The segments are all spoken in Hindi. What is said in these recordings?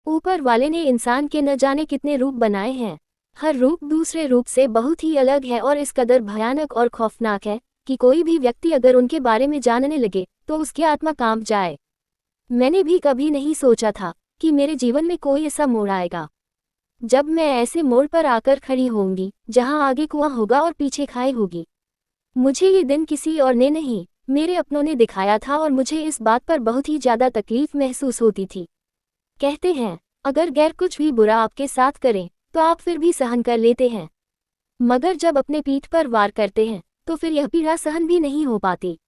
ऊपर वाले ने इंसान के न जाने कितने रूप बनाए हैं। हर रूप दूसरे रूप से बहुत ही अलग है और इस कदर भयानक और खौफनाक है कि कोई भी व्यक्ति अगर उनके बारे में जानने लगे तो उसकी आत्मा कांप जाए। मैंने भी कभी नहीं सोचा था कि मेरे जीवन में कोई ऐसा मोड़ आएगा जब मैं ऐसे मोड़ पर आकर खड़ी होंगी जहां आगे कुआं होगा और पीछे खाई होगी। मुझे ये दिन किसी और ने नहीं, मेरे अपनों ने दिखाया था और मुझे इस बात पर बहुत ही ज्यादा तकलीफ महसूस होती थी। कहते हैं, अगर गैर कुछ भी बुरा आपके साथ करें तो आप फिर भी सहन कर लेते हैं, मगर जब अपने पीठ पर वार करते हैं तो फिर यह पीड़ा सहन भी नहीं हो पाती।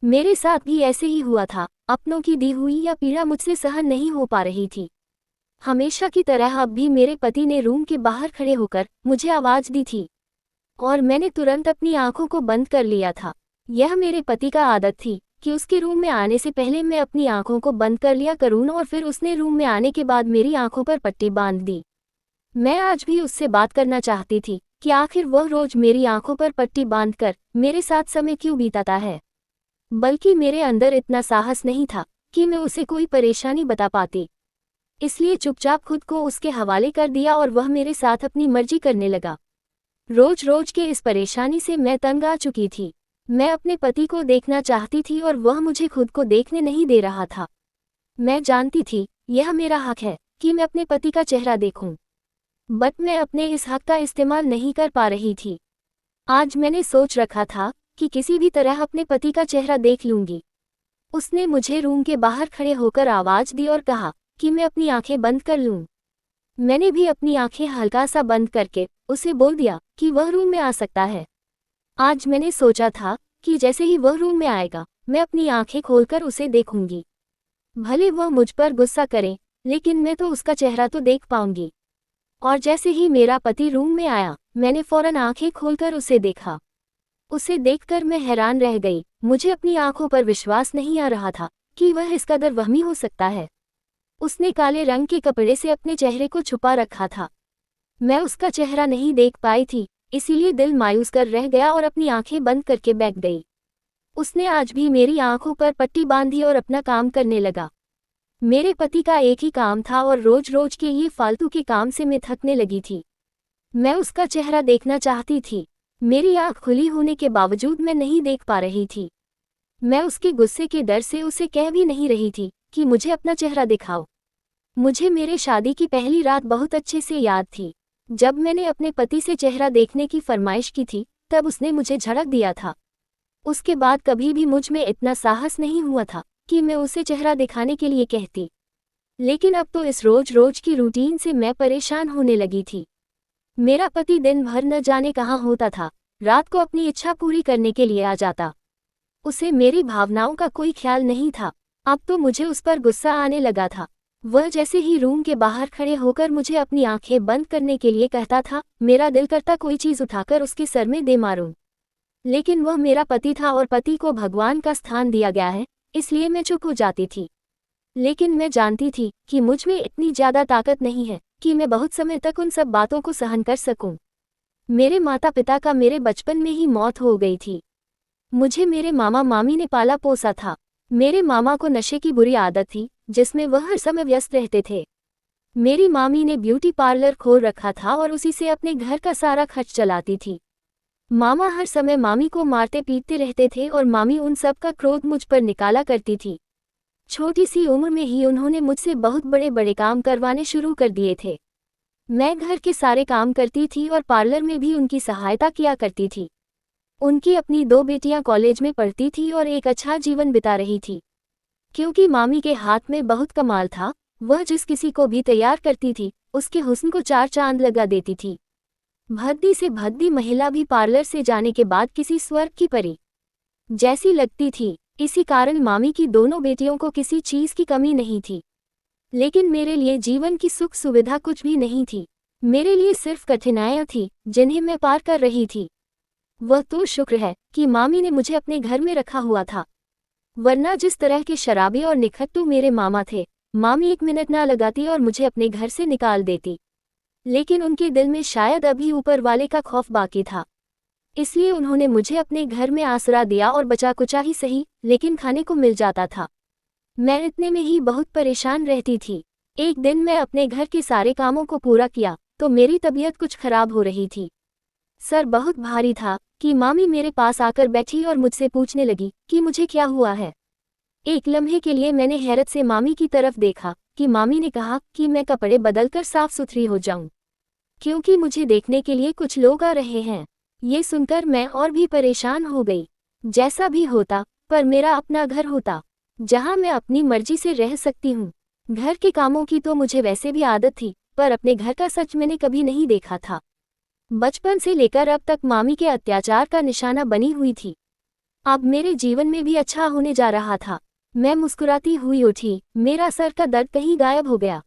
मेरे साथ भी ऐसे ही हुआ था। अपनों की दी हुई यह पीड़ा मुझसे सहन नहीं हो पा रही थी। हमेशा की तरह अब भी मेरे पति ने रूम के बाहर खड़े होकर मुझे आवाज दी थी और मैंने तुरंत अपनी आंखों को बंद कर लिया था। यह मेरे पति का आदत थी कि उसके रूम में आने से पहले मैं अपनी आंखों को बंद कर लिया करूं और फिर उसने रूम में आने के बाद मेरी आंखों पर पट्टी बांध दी। मैं आज भी उससे बात करना चाहती थी कि आखिर वह रोज मेरी आंखों पर पट्टी बांधकर मेरे साथ समय क्यों बिताता है, बल्कि मेरे अंदर इतना साहस नहीं था कि मैं उसे कोई परेशानी बता पाती। इसलिए चुपचाप खुद को उसके हवाले कर दिया और वह मेरे साथ अपनी मर्जी करने लगा। रोज रोज के इस परेशानी से मैं तंग आ चुकी थी। मैं अपने पति को देखना चाहती थी और वह मुझे खुद को देखने नहीं दे रहा था। मैं जानती थी यह मेरा हक है कि मैं अपने पति का चेहरा देखूं, बट मैं अपने इस हक का इस्तेमाल नहीं कर पा रही थी। आज मैंने सोच रखा था कि किसी भी तरह अपने पति का चेहरा देख लूंगी। उसने मुझे रूम के बाहर खड़े होकर आवाज दी और कहा कि मैं अपनी आंखें बंद कर लूं। मैंने भी अपनी आंखें हल्का सा बंद करके उसे बोल दिया कि वह रूम में आ सकता है। आज मैंने सोचा था कि जैसे ही वह रूम में आएगा मैं अपनी आंखें खोलकर उसे देखूंगी। भले वह मुझ पर गुस्सा करे, लेकिन मैं तो उसका चेहरा तो देख पाऊंगी। और जैसे ही मेरा पति रूम में आया मैंने फौरन आंखें खोलकर उसे देखा। उसे देखकर मैं हैरान रह गई। मुझे अपनी आंखों पर विश्वास नहीं आ रहा था कि वह इस कदर वहमी हो सकता है। उसने काले रंग के कपड़े से अपने चेहरे को छुपा रखा था। मैं उसका चेहरा नहीं देख पाई थी, इसीलिए दिल मायूस कर रह गया और अपनी आंखें बंद करके बैठ गई। उसने आज भी मेरी आंखों पर पट्टी बांधी और अपना काम करने लगा। मेरे पति का एक ही काम था और रोज रोज के ये फालतू के काम से मैं थकने लगी थी। मैं उसका चेहरा देखना चाहती थी। मेरी आंख खुली होने के बावजूद मैं नहीं देख पा रही थी। मैं उसके गुस्से के डर से उसे कह भी नहीं रही थी कि मुझे अपना चेहरा दिखाओ। मुझे मेरे शादी की पहली रात बहुत अच्छे से याद थी। जब मैंने अपने पति से चेहरा देखने की फरमाइश की थी तब उसने मुझे झड़क दिया था। उसके बाद कभी भी मुझ में इतना साहस नहीं हुआ था कि मैं उसे चेहरा दिखाने के लिए कहती। लेकिन अब तो इस रोज रोज की रूटीन से मैं परेशान होने लगी थी। मेरा पति दिन भर न जाने कहाँ होता था, रात को अपनी इच्छा पूरी करने के लिए आ जाता। उसे मेरी भावनाओं का कोई ख्याल नहीं था। अब तो मुझे उस पर गुस्सा आने लगा था। वह जैसे ही रूम के बाहर खड़े होकर मुझे अपनी आंखें बंद करने के लिए कहता था, मेरा दिल करता कोई चीज उठाकर उसके सर में दे मारूं। लेकिन वह मेरा पति था और पति को भगवान का स्थान दिया गया है, इसलिए मैं चुप हो जाती थी। लेकिन मैं जानती थी कि मुझ में इतनी ज्यादा ताकत नहीं है कि मैं बहुत समय तक उन सब बातों को सहन कर सकूं। मेरे माता पिता का मेरे बचपन में ही मौत हो गई थी। मुझे मेरे मामा मामी ने पाला पोसा था। मेरे मामा को नशे की बुरी आदत थी जिसमें वह हर समय व्यस्त रहते थे। मेरी मामी ने ब्यूटी पार्लर खोल रखा था और उसी से अपने घर का सारा खर्च चलाती थी। मामा हर समय मामी को मारते पीटते रहते थे और मामी उन सब का क्रोध मुझ पर निकाला करती थी। छोटी सी उम्र में ही उन्होंने मुझसे बहुत बड़े बड़े काम करवाने शुरू कर दिए थे। मैं घर के सारे काम करती थी और पार्लर में भी उनकी सहायता किया करती थी। उनकी अपनी 2 बेटियां कॉलेज में पढ़ती थी और एक अच्छा जीवन बिता रही थी। क्योंकि मामी के हाथ में बहुत कमाल था, वह जिस किसी को भी तैयार करती थी उसके हुस्न को 4 चांद लगा देती थी। भद्दी से भद्दी महिला भी पार्लर से जाने के बाद किसी स्वर्ग की परी जैसी लगती थी। इसी कारण मामी की दोनों बेटियों को किसी चीज की कमी नहीं थी। लेकिन मेरे लिए जीवन की सुख सुविधा कुछ भी नहीं थी। मेरे लिए सिर्फ कठिनाइयां थी जिन्हें मैं पार कर रही थी। वह तो शुक्र है कि मामी ने मुझे अपने घर में रखा हुआ था, वरना जिस तरह के शराबी और निखट्टू मेरे मामा थे, मामी 1 मिनट ना लगाती और मुझे अपने घर से निकाल देती। लेकिन उनके दिल में शायद अभी ऊपर वाले का खौफ बाकी था, इसलिए उन्होंने मुझे अपने घर में आसरा दिया और बचा कुचा ही सही, लेकिन खाने को मिल जाता था। मैं इतने में ही बहुत परेशान रहती थी। एक दिन मैं अपने घर के सारे कामों को पूरा किया तो मेरी तबीयत कुछ खराब हो रही थी। सर बहुत भारी था कि मामी मेरे पास आकर बैठी और मुझसे पूछने लगी कि मुझे क्या हुआ है। एक लम्हे के लिए मैंने हैरत से मामी की तरफ देखा कि मामी ने कहा कि मैं कपड़े बदलकर साफ सुथरी हो जाऊं, क्योंकि मुझे देखने के लिए कुछ लोग आ रहे हैं। ये सुनकर मैं और भी परेशान हो गई। जैसा भी होता, पर मेरा अपना घर होता जहां मैं अपनी मर्जी से रह सकती हूँ। घर के कामों की तो मुझे वैसे भी आदत थी, पर अपने घर का सच मैंने कभी नहीं देखा था। बचपन से लेकर अब तक मामी के अत्याचार का निशाना बनी हुई थी। अब मेरे जीवन में भी अच्छा होने जा रहा था। मैं मुस्कुराती हुई उठी, मेरा सर का दर्द कहीं गायब हो गया।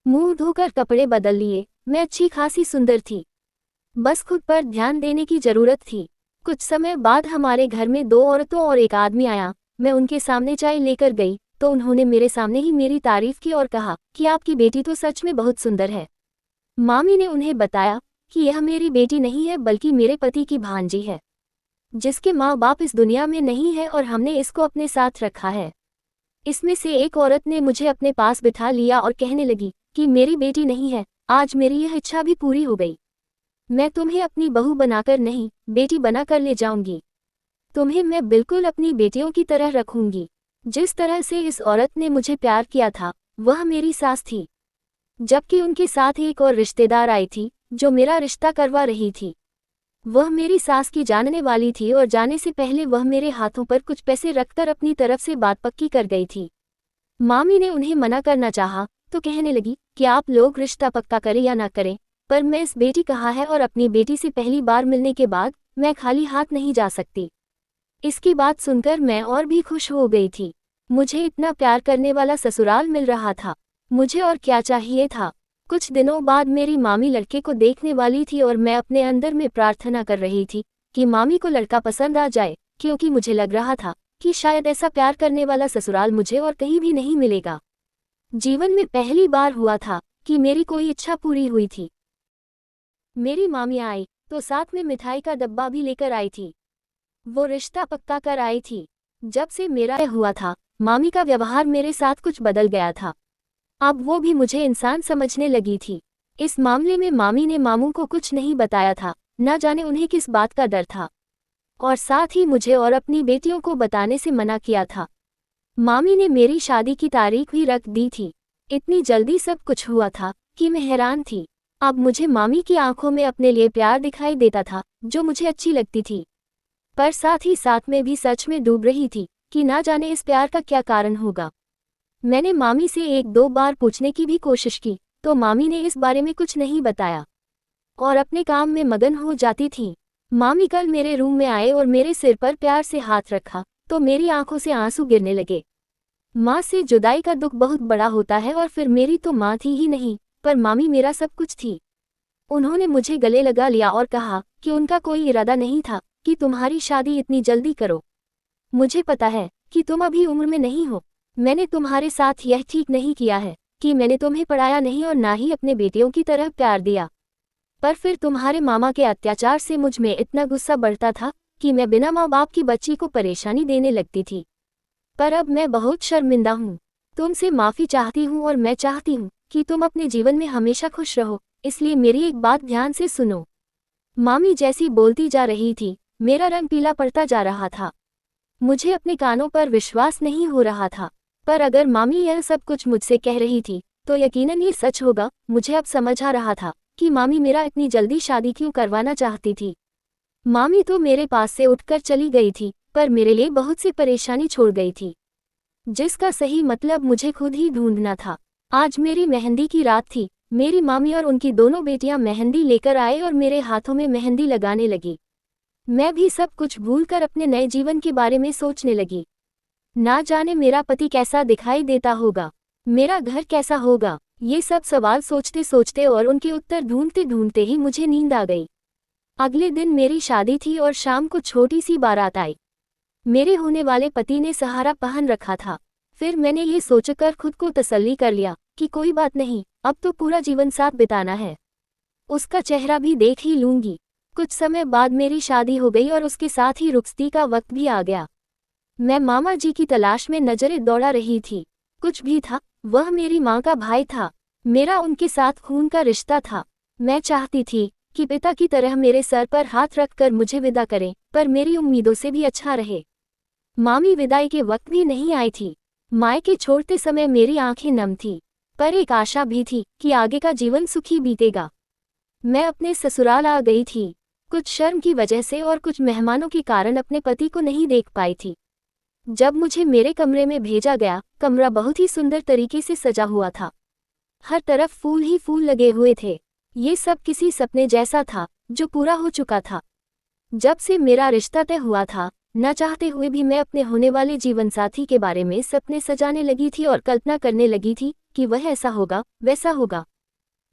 मुंह धोकर कपड़े बदल लिए, मैं अच्छी खासी सुंदर थी। बस खुद पर ध्यान देने की जरूरत थी। कुछ समय बाद हमारे घर में 2 औरतों और एक आदमी आया। मैं उनके सामने चाय लेकर गई तो उन्होंने मेरे सामने ही मेरी तारीफ की और कहा कि आपकी बेटी तो सच में बहुत सुंदर है। मामी ने उन्हें बताया कि यह मेरी बेटी नहीं है बल्कि मेरे पति की भांजी है, जिसके माँ बाप इस दुनिया में नहीं है और हमने इसको अपने साथ रखा है। इसमें से एक औरत ने मुझे अपने पास बिठा लिया और कहने लगी कि मेरी बेटी नहीं है, आज मेरी यह इच्छा भी पूरी हो गई। मैं तुम्हें अपनी बहू बनाकर नहीं, बेटी बनाकर ले जाऊंगी। तुम्हें मैं बिल्कुल अपनी बेटियों की तरह रखूंगी। जिस तरह से इस औरत ने मुझे प्यार किया था, वह मेरी सास थी। जबकि उनके साथ एक और रिश्तेदार आई थी जो मेरा रिश्ता करवा रही थी। वह मेरी सास की जानने वाली थी और जाने से पहले वह मेरे हाथों पर कुछ पैसे रखकर अपनी तरफ से बात पक्की कर गई थी। मामी ने उन्हें मना करना चाहा तो कहने लगी कि आप लोग रिश्ता पक्का करें या ना करें, पर मैं इस बेटी कहा है और अपनी बेटी से पहली बार मिलने के बाद मैं खाली हाथ नहीं जा सकती। इसकी बात सुनकर मैं और भी खुश हो गई थी। मुझे इतना प्यार करने वाला ससुराल मिल रहा था, मुझे और क्या चाहिए था। कुछ दिनों बाद मेरी मामी लड़के को देखने वाली थी और मैं अपने अंदर में प्रार्थना कर रही थी कि मामी को लड़का पसंद आ जाए, क्योंकि मुझे लग रहा था कि शायद ऐसा प्यार करने वाला ससुराल मुझे और कहीं भी नहीं मिलेगा। जीवन में पहली बार हुआ था कि मेरी कोई इच्छा पूरी हुई थी। मेरी मामी आई तो साथ में मिठाई का डब्बा भी लेकर आई थी। वो रिश्ता पक्का कर आई थी। जब से मेरा यह हुआ था, मामी का व्यवहार मेरे साथ कुछ बदल गया था। अब वो भी मुझे इंसान समझने लगी थी। इस मामले में मामी ने मामू को कुछ नहीं बताया था, न जाने उन्हें किस बात का डर था, और साथ ही मुझे और अपनी बेटियों को बताने से मना किया था। मामी ने मेरी शादी की तारीख भी रख दी थी। इतनी जल्दी सब कुछ हुआ था कि मैं हैरान थी। अब मुझे मामी की आंखों में अपने लिए प्यार दिखाई देता था जो मुझे अच्छी लगती थी, पर साथ ही साथ में भी सच में डूब रही थी कि ना जाने इस प्यार का क्या कारण होगा। मैंने मामी से 1-2 बार पूछने की भी कोशिश की तो मामी ने इस बारे में कुछ नहीं बताया और अपने काम में मगन हो जाती थी। मामी कल मेरे रूम में आए और मेरे सिर पर प्यार से हाथ रखा तो मेरी आंखों से आंसू गिरने लगे। माँ से जुदाई का दुख बहुत बड़ा होता है और फिर मेरी तो माँ थी ही नहीं, पर मामी मेरा सब कुछ थी। उन्होंने मुझे गले लगा लिया और कहा कि उनका कोई इरादा नहीं था कि तुम्हारी शादी इतनी जल्दी करो। मुझे पता है कि तुम अभी उम्र में नहीं हो। मैंने तुम्हारे साथ यह ठीक नहीं किया है कि मैंने तुम्हें पढ़ाया नहीं और ना ही अपने बेटियों की तरह प्यार दिया, पर फिर तुम्हारे मामा के अत्याचार से मुझ में इतना गुस्सा बढ़ता था कि मैं बिना माँ बाप की बच्ची को परेशानी देने लगती थी। पर अब मैं बहुत शर्मिंदा हूँ। तुमसे माफ़ी चाहती हूँ और मैं चाहती हूँ कि तुम अपने जीवन में हमेशा खुश रहो, इसलिए मेरी एक बात ध्यान से सुनो। मामी जैसी बोलती जा रही थी, मेरा रंग पीला पड़ता जा रहा था। मुझे अपने कानों पर विश्वास नहीं हो रहा था, पर अगर मामी यह सब कुछ मुझसे कह रही थी तो यकीनन ये सच होगा। मुझे अब समझ आ रहा था कि मामी मेरा इतनी जल्दी शादी क्यों करवाना चाहती थी। मामी तो मेरे पास से उठकर चली गई थी, पर मेरे लिए बहुत सी परेशानी छोड़ गई थी, जिसका सही मतलब मुझे खुद ही ढूंढना था। आज मेरी मेहंदी की रात थी। मेरी मामी और उनकी दोनों बेटियां मेहंदी लेकर आए और मेरे हाथों में मेहंदी लगाने लगी। मैं भी सब कुछ भूलकर अपने नए जीवन के बारे में सोचने लगी। ना जाने मेरा पति कैसा दिखाई देता होगा, मेरा घर कैसा होगा। ये सब सवाल सोचते सोचते और उनके उत्तर ढूंढते ढूंढते ही मुझे नींद आ गई। अगले दिन मेरी शादी थी और शाम को छोटी सी बारात आई। मेरे होने वाले पति ने सहारा पहन रखा था। फिर मैंने ये सोचकर खुद को तसल्ली कर लिया कि कोई बात नहीं, अब तो पूरा जीवन साथ बिताना है, उसका चेहरा भी देख ही लूंगी। कुछ समय बाद मेरी शादी हो गई और उसके साथ ही रुखसती का वक्त भी आ गया। मैं मामा जी की तलाश में नजरें दौड़ा रही थी। कुछ भी था, वह मेरी माँ का भाई था। मेरा उनके साथ खून का रिश्ता था। मैं चाहती थी कि पिता की तरह मेरे सर पर हाथ रखकर मुझे विदा करें, पर मेरी उम्मीदों से भी अच्छा रहे। मामी विदाई के वक्त भी नहीं आई थी। मायके छोड़ते समय मेरी आंखें नम थी, पर एक आशा भी थी कि आगे का जीवन सुखी बीतेगा। मैं अपने ससुराल आ गई थी। कुछ शर्म की वजह से और कुछ मेहमानों के कारण अपने पति को नहीं देख पाई थी। जब मुझे मेरे कमरे में भेजा गया, कमरा बहुत ही सुंदर तरीके से सजा हुआ था। हर तरफ फूल ही फूल लगे हुए थे। ये सब किसी सपने जैसा था जो पूरा हो चुका था। जब से मेरा रिश्ता तय हुआ था, न चाहते हुए भी मैं अपने होने वाले जीवनसाथी के बारे में सपने सजाने लगी थी और कल्पना करने लगी थी कि वह ऐसा होगा, वैसा होगा।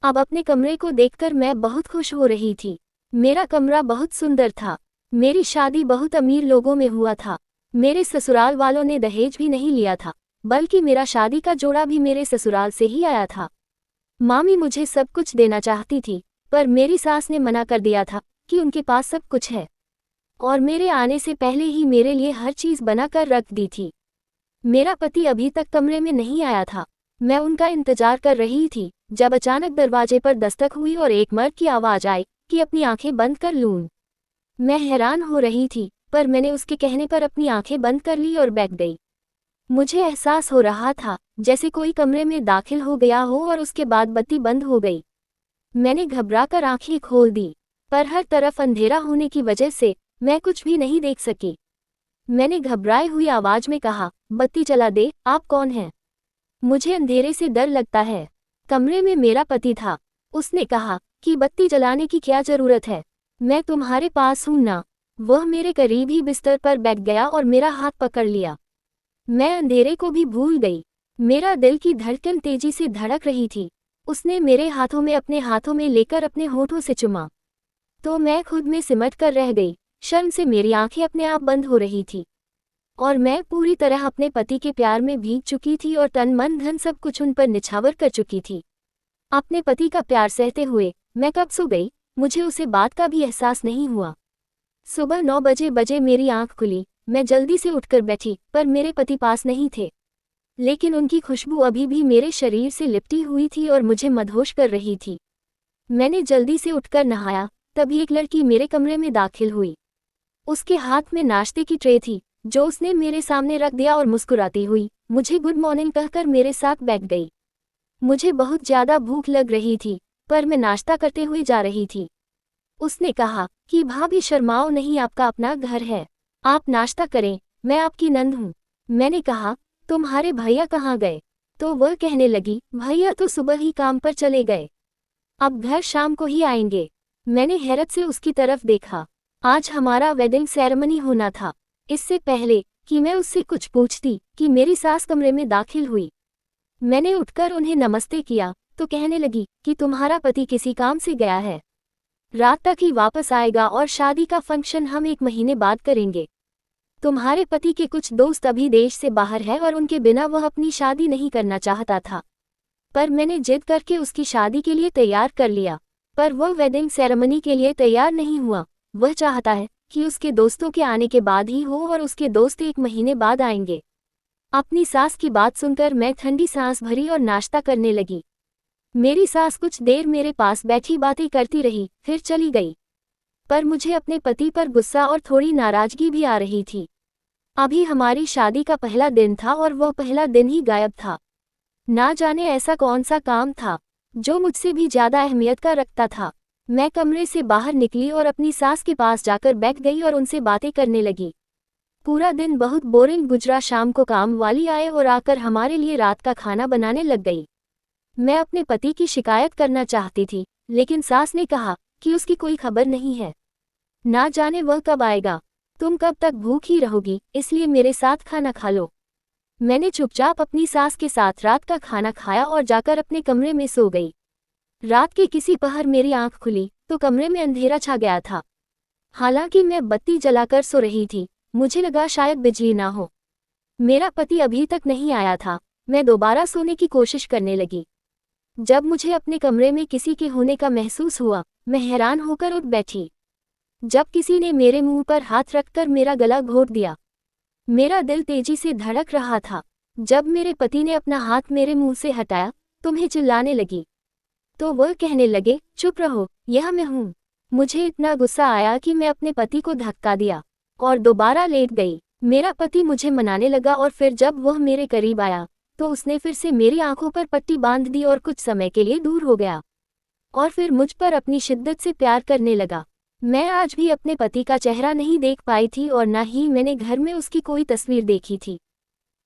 अब अपने कमरे को देखकर मैं बहुत खुश हो रही थी। मेरा कमरा बहुत सुंदर था। मेरी शादी बहुत अमीर लोगों में हुआ था। मेरे ससुराल वालों ने दहेज भी नहीं लिया था, बल्कि मेरा शादी का जोड़ा भी मेरे ससुराल से ही आया था। मामी मुझे सब कुछ देना चाहती थी, पर मेरी सास ने मना कर दिया था कि उनके पास सब कुछ है, और मेरे आने से पहले ही मेरे लिए हर चीज़ बनाकर रख दी थी। मेरा पति अभी तक कमरे में नहीं आया था। मैं उनका इंतजार कर रही थी, जब अचानक दरवाजे पर दस्तक हुई और एक मर्द की आवाज़ आई कि अपनी आंखें बंद कर लूं। मैं हैरान हो रही थी, पर मैंने उसके कहने पर अपनी आंखें बंद कर ली और बैठ गई। मुझे एहसास हो रहा था जैसे कोई कमरे में दाखिल हो गया हो और उसके बाद बत्ती बंद हो गई। मैंने घबराकर आंखें खोल दी, पर हर तरफ अंधेरा होने की वजह से मैं कुछ भी नहीं देख सकी। मैंने घबराए हुई आवाज में कहा, बत्ती जला दे, आप कौन हैं? मुझे अंधेरे से डर लगता है। कमरे में मेरा पति था। उसने कहा कि बत्ती जलाने की क्या जरूरत है, मैं तुम्हारे पास हूं ना। वह मेरे करीब ही बिस्तर पर बैठ गया और मेरा हाथ पकड़ लिया। मैं अंधेरे को भी भूल गई। मेरा दिल की धड़कन तेजी से धड़क रही थी। उसने मेरे हाथों में अपने हाथों में लेकर अपने होठों से चुमा, तो मैं खुद में सिमट कर रह गई। शर्म से मेरी आंखें अपने आप बंद हो रही थी, और मैं पूरी तरह अपने पति के प्यार में भीग चुकी थी और तन मन धन सब कुछ उन पर निछावर कर चुकी थी। अपने पति का प्यार सहते हुए मैं कब सो गई, मुझे उसे बात का भी एहसास नहीं हुआ। सुबह 9 बजे मेरी आंख खुली। मैं जल्दी से उठकर बैठी, पर मेरे पति पास नहीं थे। लेकिन उनकी खुशबू अभी भी मेरे शरीर से लिपटी हुई थी और मुझे मदहोश कर रही थी। मैंने जल्दी से उठकर नहाया, तभी एक लड़की मेरे कमरे में दाखिल हुई। उसके हाथ में नाश्ते की ट्रे थी, जो उसने मेरे सामने रख दिया और मुस्कुराती हुई मुझे गुड मॉर्निंग कहकर मेरे साथ बैठ गई। मुझे बहुत ज़्यादा भूख लग रही थी, पर मैं नाश्ता करते हुए जा रही थी। उसने कहा कि भाभी शर्माओ नहीं, आपका अपना घर है, आप नाश्ता करें, मैं आपकी नंद हूँ। मैंने कहा, तुम्हारे भैया कहाँ गए? तो वह कहने लगी, भैया तो सुबह ही काम पर चले गए, अब घर शाम को ही आएंगे। मैंने हैरत से उसकी तरफ देखा। आज हमारा वेडिंग सेरेमनी होना था। इससे पहले कि मैं उससे कुछ पूछती कि मेरी सास कमरे में दाखिल हुई, मैंने उठकर उन्हें नमस्ते किया, तो कहने लगी कि तुम्हारा पति किसी काम से गया है, रात तक ही वापस आएगा और शादी का फंक्शन हम 1 महीने बाद करेंगे। तुम्हारे पति के कुछ दोस्त अभी देश से बाहर है और उनके बिना वह अपनी शादी नहीं करना चाहता था, पर मैंने जिद करके उसकी शादी के लिए तैयार कर लिया। पर वह वेडिंग सेरेमनी के लिए तैयार नहीं हुआ। वह चाहता है कि उसके दोस्तों के आने के बाद ही हो और उसके दोस्त 1 महीने बाद आएंगे। अपनी सास की बात सुनकर मैं ठंडी सांस भरी और नाश्ता करने लगी। मेरी सास कुछ देर मेरे पास बैठी बातें करती रही, फिर चली गई। पर मुझे अपने पति पर गुस्सा और थोड़ी नाराजगी भी आ रही थी। अभी हमारी शादी का पहला दिन था और वह पहला दिन ही गायब था। ना जाने ऐसा कौन सा काम था जो मुझसे भी ज्यादा अहमियत का रखता था। मैं कमरे से बाहर निकली और अपनी सास के पास जाकर बैठ गई और उनसे बातें करने लगी। पूरा दिन बहुत बोरिंग गुजरा। शाम को काम वाली आए और आकर हमारे लिए रात का खाना बनाने लग गई। मैं अपने पति की शिकायत करना चाहती थी, लेकिन सास ने कहा कि उसकी कोई खबर नहीं है, ना जाने वह कब आएगा, तुम कब तक भूखी रहोगी, इसलिए मेरे साथ खाना खा लो। मैंने चुपचाप अपनी सास के साथ रात का खाना खाया और जाकर अपने कमरे में सो गई। रात के किसी पहर मेरी आंख खुली तो कमरे में अंधेरा छा गया था। हालांकि मैं बत्ती जलाकर सो रही थी, मुझे लगा शायद बिजली ना हो। मेरा पति अभी तक नहीं आया था। मैं दोबारा सोने की कोशिश करने लगी। जब मुझे अपने कमरे में किसी के होने का महसूस हुआ, मैं हैरान होकर उठ बैठी। जब किसी ने मेरे मुंह पर हाथ रखकर मेरा गला घोट दिया, मेरा दिल तेजी से धड़क रहा था। जब मेरे पति ने अपना हाथ मेरे मुंह से हटाया तो मैं चिल्लाने लगी। तो वह कहने लगे, चुप रहो, यह मैं हूँ। मुझे इतना गुस्सा आया कि मैं अपने पति को धक्का दिया और दोबारा लेट गई। मेरा पति मुझे मनाने लगा और फिर जब वह मेरे करीब आया तो उसने फिर से मेरी आंखों पर पट्टी बांध दी और कुछ समय के लिए दूर हो गया और फिर मुझ पर अपनी शिद्दत से प्यार करने लगा। मैं आज भी अपने पति का चेहरा नहीं देख पाई थी और न ही मैंने घर में उसकी कोई तस्वीर देखी थी।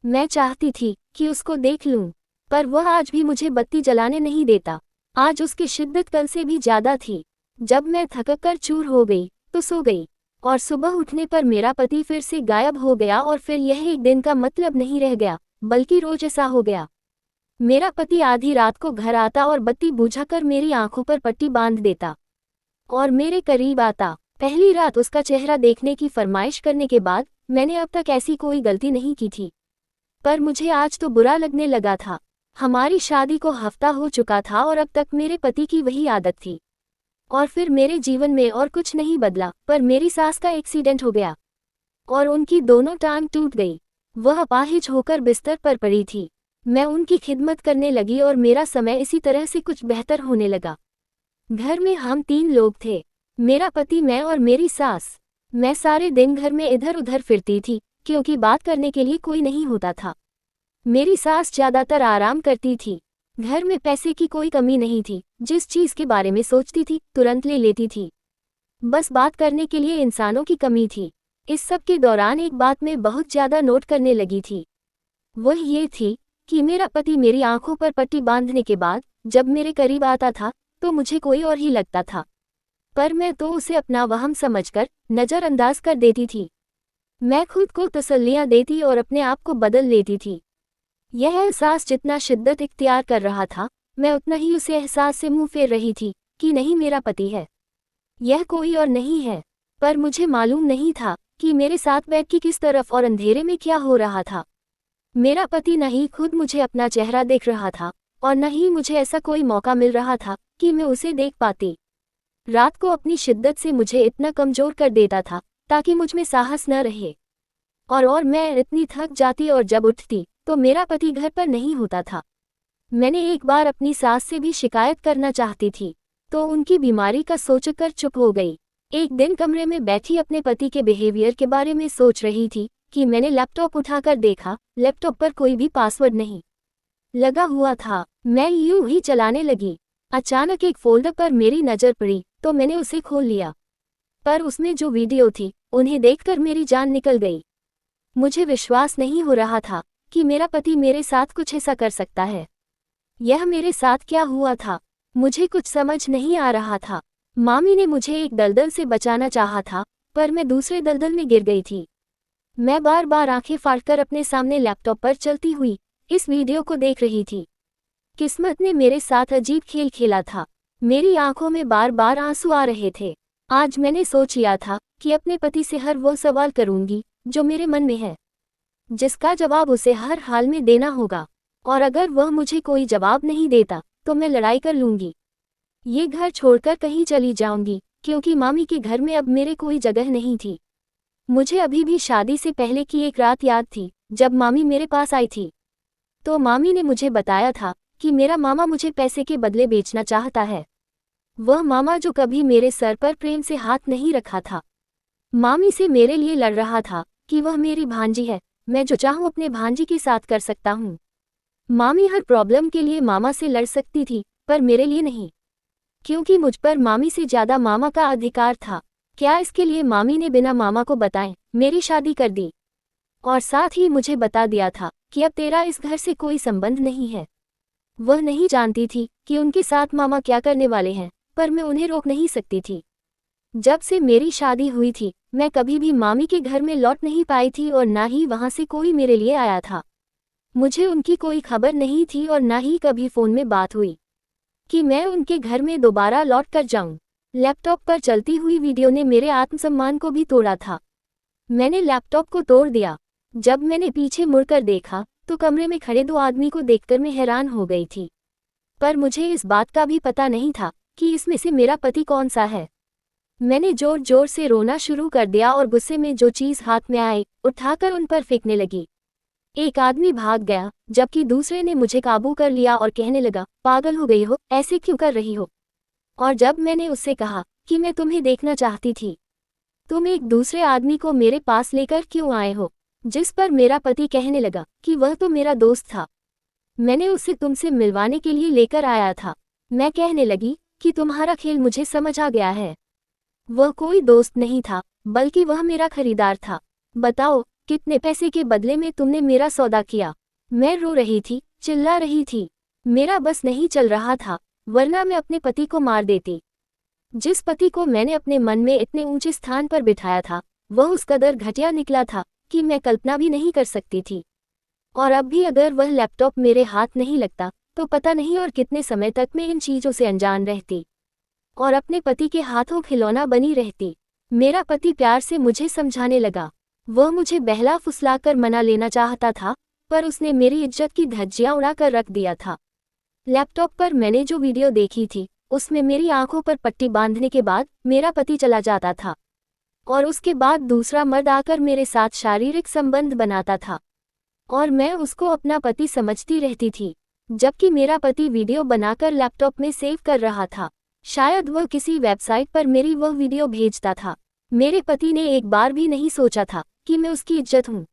मैं चाहती थी कि उसको देख लूं, पर वह आज भी मुझे बत्ती जलाने नहीं देता। आज उसकी शिद्दत कल से भी ज्यादा थी। जब मैं थक कर चूर हो गई तो सो गई और सुबह उठने पर मेरा पति फिर से गायब हो गया और फिर यह एक दिन का मतलब नहीं रह गया, बल्कि रोज ऐसा हो गया। मेरा पति आधी रात को घर आता और बत्ती बुझाकर मेरी आंखों पर पट्टी बांध देता और मेरे करीब आता। पहली रात उसका चेहरा देखने की फरमाइश करने के बाद मैंने अब तक ऐसी कोई गलती नहीं की थी, पर मुझे आज तो बुरा लगने लगा था। हमारी शादी को हफ्ता हो चुका था और अब तक मेरे पति की वही आदत थी और फिर मेरे जीवन में और कुछ नहीं बदला, पर मेरी सास का एक्सीडेंट हो गया और उनकी दोनों टांग टूट गई। वह अपाहिज होकर बिस्तर पर पड़ी थी। मैं उनकी खिदमत करने लगी और मेरा समय इसी तरह से कुछ बेहतर होने लगा। घर में हम 3 लोग थे, मेरा पति, मैं और मेरी सास। मैं सारे दिन घर में इधर उधर फिरती थी क्योंकि बात करने के लिए कोई नहीं होता था। मेरी सास ज्यादातर आराम करती थी। घर में पैसे की कोई कमी नहीं थी, जिस चीज के बारे में सोचती थी तुरंत ले लेती थी। बस बात करने के लिए इंसानों की कमी थी। इस सब के दौरान एक बात मैं बहुत ज्यादा नोट करने लगी थी। वह ये थी कि मेरा पति मेरी आंखों पर पट्टी बांधने के बाद जब मेरे करीब आता था तो मुझे कोई और ही लगता था, पर मैं तो उसे अपना वहम समझकर नजरअंदाज कर देती थी। मैं खुद को तसल्लियां देती और अपने आप को बदल लेती थी। यह एहसास जितना शिद्दत इख्तियार कर रहा था, मैं उतना ही उसे एहसास से मुंह फेर रही थी कि नहीं, मेरा पति है, यह कोई और नहीं है। पर मुझे मालूम नहीं था कि मेरे साथ बैठ के किस तरफ और अंधेरे में क्या हो रहा था। मेरा पति न ही खुद मुझे अपना चेहरा देख रहा था और न ही मुझे ऐसा कोई मौका मिल रहा था कि मैं उसे देख पाती। रात को अपनी शिद्दत से मुझे इतना कमजोर कर देता था ताकि मुझ में साहस न रहे और मैं इतनी थक जाती और जब उठती तो मेरा पति घर पर नहीं होता था। मैंने एक बार अपनी सास से भी शिकायत करना चाहती थी तो उनकी बीमारी का सोचकर चुप हो गई। एक दिन कमरे में बैठी अपने पति के बिहेवियर के बारे में सोच रही थी कि मैंने लैपटॉप उठाकर देखा, लैपटॉप पर कोई भी पासवर्ड नहीं लगा हुआ था। मैं यूं ही चलाने लगी। अचानक एक फोल्डर पर मेरी नज़र पड़ी तो मैंने उसे खोल लिया, पर उसमें जो वीडियो थी उन्हें देखकर मेरी जान निकल गई। मुझे विश्वास नहीं हो रहा था कि मेरा पति मेरे साथ कुछ ऐसा कर सकता है। यह मेरे साथ क्या हुआ था, मुझे कुछ समझ नहीं आ रहा था। मामी ने मुझे एक दलदल से बचाना चाहा था, पर मैं दूसरे दलदल में गिर गई थी। मैं बार बार आंखें फाड़कर अपने सामने लैपटॉप पर चलती हुई इस वीडियो को देख रही थी। किस्मत ने मेरे साथ अजीब खेल खेला था। मेरी आंखों में बार बार आंसू आ रहे थे। आज मैंने सोच लिया था कि अपने पति से हर वो सवाल करूंगी जो मेरे मन में है, जिसका जवाब उसे हर हाल में देना होगा, और अगर वह मुझे कोई जवाब नहीं देता तो मैं लड़ाई कर लूंगी। ये घर छोड़कर कहीं चली जाऊंगी क्योंकि मामी के घर में अब मेरे कोई जगह नहीं थी। मुझे अभी भी शादी से पहले की एक रात याद थी जब मामी मेरे पास आई थी। तो मामी ने मुझे बताया था कि मेरा मामा मुझे पैसे के बदले बेचना चाहता है। वह मामा जो कभी मेरे सर पर प्रेम से हाथ नहीं रखा था, मामी से मेरे लिए लड़ रहा था कि वह मेरी भांजी है, मैं जो चाहूँ अपने भांजी के साथ कर सकता हूँ। मामी हर प्रॉब्लम के लिए मामा से लड़ सकती थी, पर मेरे लिए नहीं, क्योंकि मुझ पर मामी से ज्यादा मामा का अधिकार था। क्या इसके लिए मामी ने बिना मामा को बताए मेरी शादी कर दी और साथ ही मुझे बता दिया था कि अब तेरा इस घर से कोई संबंध नहीं है। वह नहीं जानती थी कि उनके साथ मामा क्या करने वाले हैं, पर मैं उन्हें रोक नहीं सकती थी। जब से मेरी शादी हुई थी मैं कभी भी मामी के घर में लौट नहीं पाई थी और ना ही वहां से कोई मेरे लिए आया था। मुझे उनकी कोई खबर नहीं थी और ना ही कभी फोन में बात हुई कि मैं उनके घर में दोबारा लौट कर जाऊं। लैपटॉप पर चलती हुई वीडियो ने मेरे आत्मसम्मान को भी तोड़ा था। मैंने लैपटॉप को तोड़ दिया। जब मैंने पीछे मुड़कर देखा तो कमरे में खड़े 2 आदमी को देखकर मैं हैरान हो गई थी, पर मुझे इस बात का भी पता नहीं था कि इसमें से मेरा पति कौन सा है। मैंने जोर जोर से रोना शुरू कर दिया और गुस्से में जो चीज़ हाथ में आई उठाकर उन पर फेंकने लगी। एक आदमी भाग गया, जबकि दूसरे ने मुझे काबू कर लिया और कहने लगा, पागल हो गई हो, ऐसे क्यों कर रही हो? और जब मैंने उससे कहा कि मैं तुम्हें देखना चाहती थी, तुम एक दूसरे आदमी को मेरे पास लेकर क्यों आए हो? जिस पर मेरा पति कहने लगा कि वह तो मेरा दोस्त था, मैंने उसे तुमसे मिलवाने के लिए लेकर आया था। मैं कहने लगी कि तुम्हारा खेल मुझे समझ आ गया है। वह कोई दोस्त नहीं था, बल्कि वह मेरा खरीदार था। बताओ, कितने पैसे के बदले में तुमने मेरा सौदा किया? मैं रो रही थी, चिल्ला रही थी। मेरा बस नहीं चल रहा था, वरना मैं अपने पति को मार देती। जिस पति को मैंने अपने मन में इतने ऊंचे स्थान पर बिठाया था, वह उस कदर घटिया निकला था कि मैं कल्पना भी नहीं कर सकती थी। और अब भी अगर वह लैपटॉप मेरे हाथ नहीं लगता, तो पता नहीं और कितने समय तक मैं इन चीज़ों से अनजान रहती और अपने पति के हाथों खिलौना बनी रहती। मेरा पति प्यार से मुझे समझाने लगा। वह मुझे बहला फुसलाकर मना लेना चाहता था, पर उसने मेरी इज्जत की धज्जियां उड़ाकर रख दिया था। लैपटॉप पर मैंने जो वीडियो देखी थी, उसमें मेरी आंखों पर पट्टी बांधने के बाद मेरा पति चला जाता था और उसके बाद दूसरा मर्द आकर मेरे साथ शारीरिक संबंध बनाता था और मैं उसको अपना पति समझती रहती थी, जबकि मेरा पति वीडियो बनाकर लैपटॉप में सेव कर रहा था। शायद वह किसी वेबसाइट पर मेरी वह वीडियो भेजता था। मेरे पति ने एक बार भी नहीं सोचा था कि मैं उसकी इज्जत हूँ।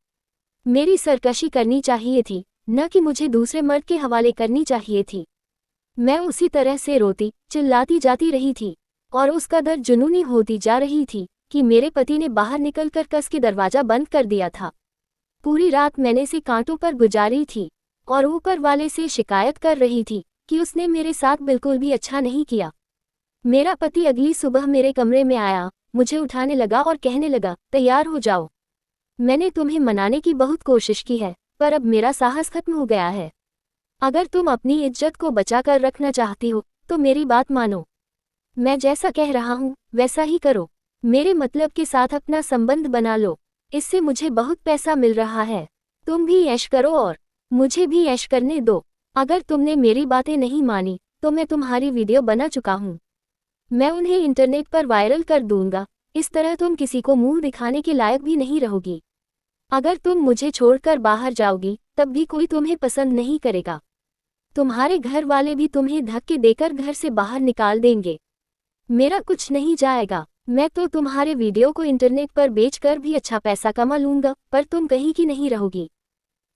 मेरी सरकशी करनी चाहिए थी, न कि मुझे दूसरे मर्द के हवाले करनी चाहिए थी। मैं उसी तरह से रोती चिल्लाती जाती रही थी और उस कदर जुनूनी होती जा रही थी कि मेरे पति ने बाहर निकलकर कस के दरवाज़ा बंद कर दिया था। पूरी रात मैंने से कांटों पर गुजारी थी और ऊपर वाले से शिकायत कर रही थी कि उसने मेरे साथ बिल्कुल भी अच्छा नहीं किया। मेरा पति अगली सुबह मेरे कमरे में आया, मुझे उठाने लगा और कहने लगा, तैयार हो जाओ। मैंने तुम्हें मनाने की बहुत कोशिश की है, पर अब मेरा साहस खत्म हो गया है। अगर तुम अपनी इज्जत को बचा कर रखना चाहती हो तो मेरी बात मानो। मैं जैसा कह रहा हूँ वैसा ही करो। मेरे मतलब के साथ अपना संबंध बना लो, इससे मुझे बहुत पैसा मिल रहा है। तुम भी ऐश करो और मुझे भी ऐश करने दो। अगर तुमने मेरी बातें नहीं मानी तो मैं तुम्हारी वीडियो बना चुका हूँ। मैं उन्हें इंटरनेट पर वायरल कर दूंगा। इस तरह तुम किसी को मुंह दिखाने के लायक भी नहीं रहोगी। अगर तुम मुझे छोड़कर बाहर जाओगी तब भी कोई तुम्हें पसंद नहीं करेगा। तुम्हारे घर वाले भी तुम्हें धक्के देकर घर से बाहर निकाल देंगे। मेरा कुछ नहीं जाएगा। मैं तो तुम्हारे वीडियो को इंटरनेट पर बेचकर भी अच्छा पैसा कमा लूंगा, पर तुम कहीं की नहीं रहोगी।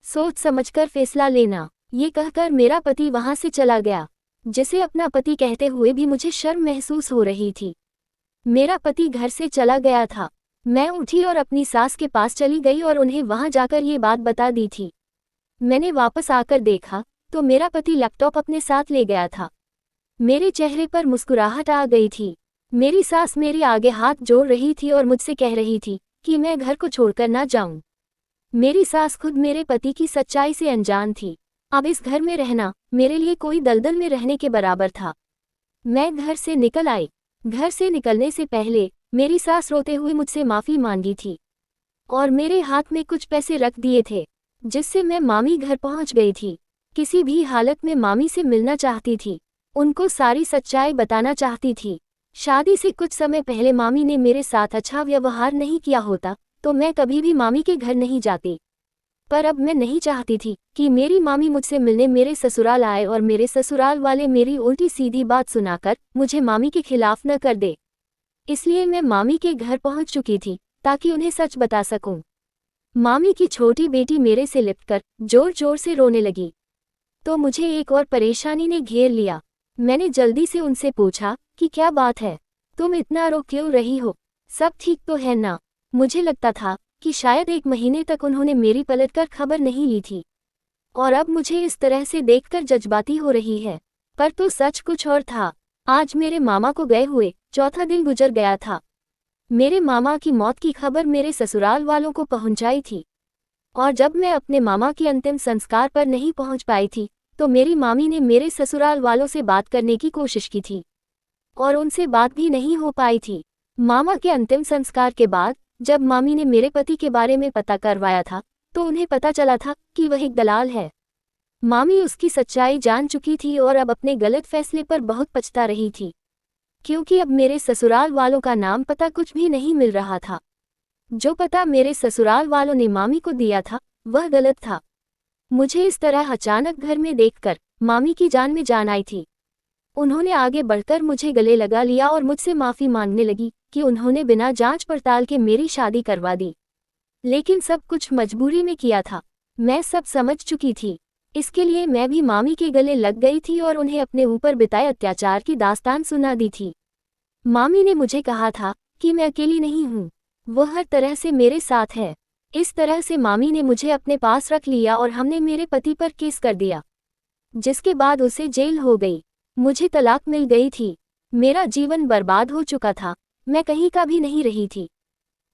सोच समझकर फैसला लेना। ये कहकर मेरा पति वहां से चला गया, जिसे अपना पति कहते हुए भी मुझे शर्म महसूस हो रही थी। मेरा पति घर से चला गया था। मैं उठी और अपनी सास के पास चली गई और उन्हें वहां जाकर ये बात बता दी थी। मैंने वापस आकर देखा तो मेरा पति लैपटॉप अपने साथ ले गया था। मेरे चेहरे पर मुस्कुराहट आ गई थी। मेरी सास मेरे आगे हाथ जोड़ रही थी और मुझसे कह रही थी कि मैं घर को छोड़कर ना जाऊं। मेरी सास खुद मेरे पति की सच्चाई से अनजान थी। अब इस घर में रहना मेरे लिए कोई दलदल में रहने के बराबर था। मैं घर से निकल आई। घर से निकलने से पहले मेरी सास रोते हुए मुझसे माफ़ी मांगी थी और मेरे हाथ में कुछ पैसे रख दिए थे, जिससे मैं मामी घर पहुंच गई थी। किसी भी हालत में मामी से मिलना चाहती थी, उनको सारी सच्चाई बताना चाहती थी। शादी से कुछ समय पहले मामी ने मेरे साथ अच्छा व्यवहार नहीं किया होता तो मैं कभी भी मामी के घर नहीं जाती, पर अब मैं नहीं चाहती थी कि मेरी मामी मुझसे मिलने मेरे ससुराल आए और मेरे ससुराल वाले मेरी उल्टी सीधी बात सुनाकर मुझे मामी के खिलाफ न कर दे। इसलिए मैं मामी के घर पहुंच चुकी थी ताकि उन्हें सच बता सकूं। मामी की छोटी बेटी मेरे से लिपटकर जोर जोर से रोने लगी, तो मुझे एक और परेशानी ने घेर लिया। मैंने जल्दी से उनसे पूछा कि क्या बात है, तुम इतना रो क्यों रही हो? सब ठीक तो है ना? मुझे लगता था कि शायद 1 महीने तक उन्होंने मेरी पलटकर खबर नहीं ली थी और अब मुझे इस तरह से देखकर जज्बाती हो रही है, पर तो सच कुछ और था। आज मेरे मामा को गए हुए 4था दिन गुजर गया था। मेरे मामा की मौत की खबर मेरे ससुराल वालों को पहुंचाई थी और जब मैं अपने मामा के अंतिम संस्कार पर नहीं पहुंच पाई थी तो मेरी मामी ने मेरे ससुराल वालों से बात करने की कोशिश की थी और उनसे बात भी नहीं हो पाई थी। मामा के अंतिम संस्कार के बाद जब मामी ने मेरे पति के बारे में पता करवाया था तो उन्हें पता चला था कि वह एक दलाल है। मामी उसकी सच्चाई जान चुकी थी और अब अपने गलत फैसले पर बहुत पछता रही थी, क्योंकि अब मेरे ससुराल वालों का नाम पता कुछ भी नहीं मिल रहा था। जो पता मेरे ससुराल वालों ने मामी को दिया था वह गलत था। मुझे इस तरह अचानक घर में देखकर मामी की जान में जान आई थी। उन्होंने आगे बढ़कर मुझे गले लगा लिया और मुझसे माफ़ी मांगने लगी कि उन्होंने बिना जांच पड़ताल के मेरी शादी करवा दी, लेकिन सब कुछ मजबूरी में किया था। मैं सब समझ चुकी थी। इसके लिए मैं भी मामी के गले लग गई थी और उन्हें अपने ऊपर बिताए अत्याचार की दास्तान सुना दी थी। मामी ने मुझे कहा था कि मैं अकेली नहीं हूँ, वो हर तरह से मेरे साथ है। इस तरह से मामी ने मुझे अपने पास रख लिया और हमने मेरे पति पर केस कर दिया, जिसके बाद उसे जेल हो गई। मुझे तलाक मिल गई थी। मेरा जीवन बर्बाद हो चुका था। मैं कहीं का भी नहीं रही थी।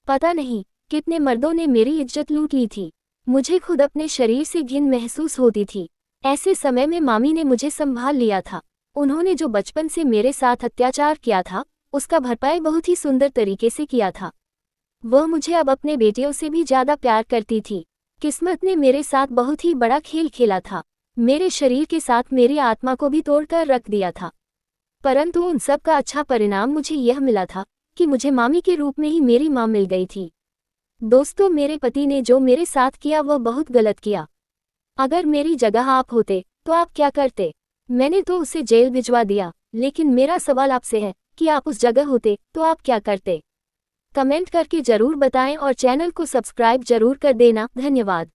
पता नहीं कितने मर्दों ने मेरी इज्जत लूट ली थी। मुझे खुद अपने शरीर से घिन महसूस होती थी। ऐसे समय में मामी ने मुझे संभाल लिया था। उन्होंने जो बचपन से मेरे साथ अत्याचार किया था, उसका भरपाई बहुत ही सुंदर तरीके से किया था। वह मुझे अब अपने बेटियों से भी ज़्यादा प्यार करती थी। किस्मत ने मेरे साथ बहुत ही बड़ा खेल खेला था। मेरे शरीर के साथ मेरी आत्मा को भी तोड़कर रख दिया था। परंतु उन सब का अच्छा परिणाम मुझे यह मिला था कि मुझे मामी के रूप में ही मेरी माँ मिल गई थी। दोस्तों, मेरे पति ने जो मेरे साथ किया वह बहुत गलत किया। अगर मेरी जगह आप होते तो आप क्या करते? मैंने तो उसे जेल भिजवा दिया, लेकिन मेरा सवाल आपसे है कि आप उस जगह होते तो आप क्या करते? कमेंट करके जरूर बताएं और चैनल को सब्सक्राइब जरूर कर देना। धन्यवाद।